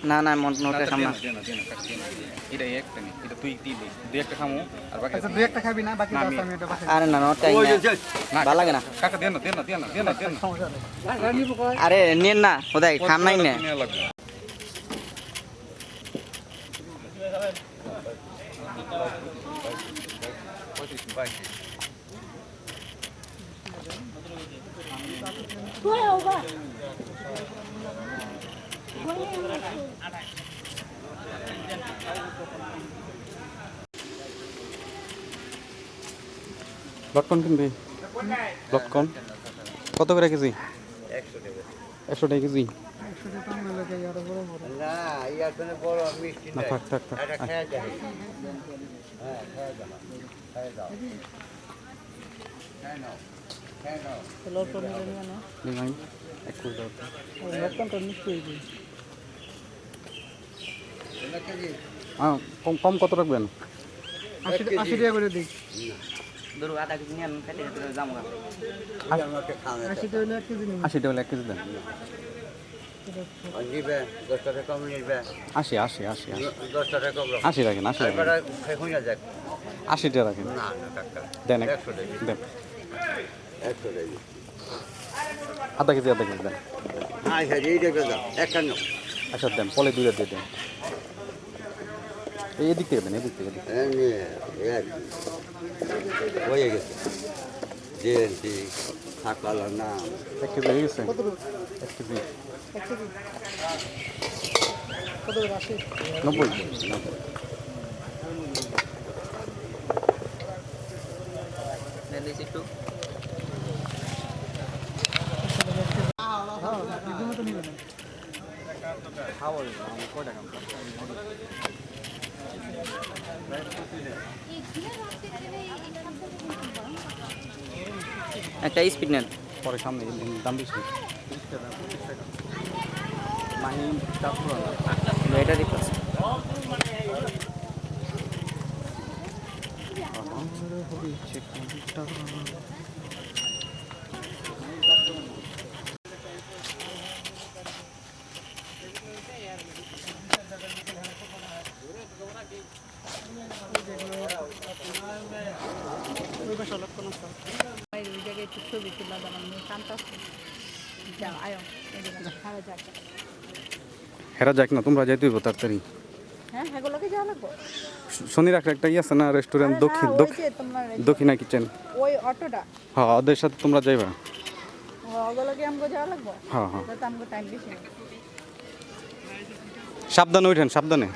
না না মন নোটে খাম না এটা একটা নি এটা তুই দিবি দুই একটা খামু আর বাকি আচ্ছা দুই একটা খাবি না বাকি 10 আমি এটা বাকি আরে না নোট চাই না ভালো লাগে না কাকা দেন না সমস্যা নেই আরে নেন না ওদাই খাম নাই না লটকন কিনবি লটকন কত করে কেজি 100 টাকা কেজি না থাক কম কত রাখবেন 80 টাকা করে দিই ধরো আধা কেজি নেন খেতে খেতে যাবো 80 টাকা হলে 1 কেজি নিন 80 টাকা 1 কেজি দেন 10 টাকা কম নিবে 80 10 টাকা কম 80 রাখেন 80 রাখেন এবারে খাইয়া যাক 80 টাকা রাখেন না কাকা দেন 100 টাকা দেন 100 টাকা আধা কেজি দেন আচ্ছা এই টাকা দাও 51 আচ্ছা দেন পলে দুইটা দিয়ে দেন এই দিক থেকে দেন এদিক থেকে এমনি এক হয়ে গেছে জেএনটি থাকালো না 1 কেজি হয়ে গেছে 1 কেজি কত করে 80 90 নেন দিছি একটু একদমই তো নিবে না একটা স্পিড নেন পরে সামনে দাম বেশি মাহিম তারপর এটা দিতেছে ওই পাশে লটকন আছে ওই জায়গায় একটু ছবি তুলা দিলাম কান্তাছে যাও আয়ো এদিকে খাওয়া যাক হেরা যাক না তোমরা যাইতে হইব তাড়াতাড়ি হ্যাঁ এগুলোকে যাওয়া লাগবো শনি রাখলে একটা আছে না রেস্টুরেন্ট আরে না, ওই যে তোমার দক্ষিণা কিচেন ওই অটোটা হ্যাঁ ওদের সাথে তোমরা যাইবা ওগুলোকে আমাকে যাওয়া লাগবো হ্যাঁ তাতে আমাকে টাইম বেশি নেই সাবধানে উঠেন সাবধানে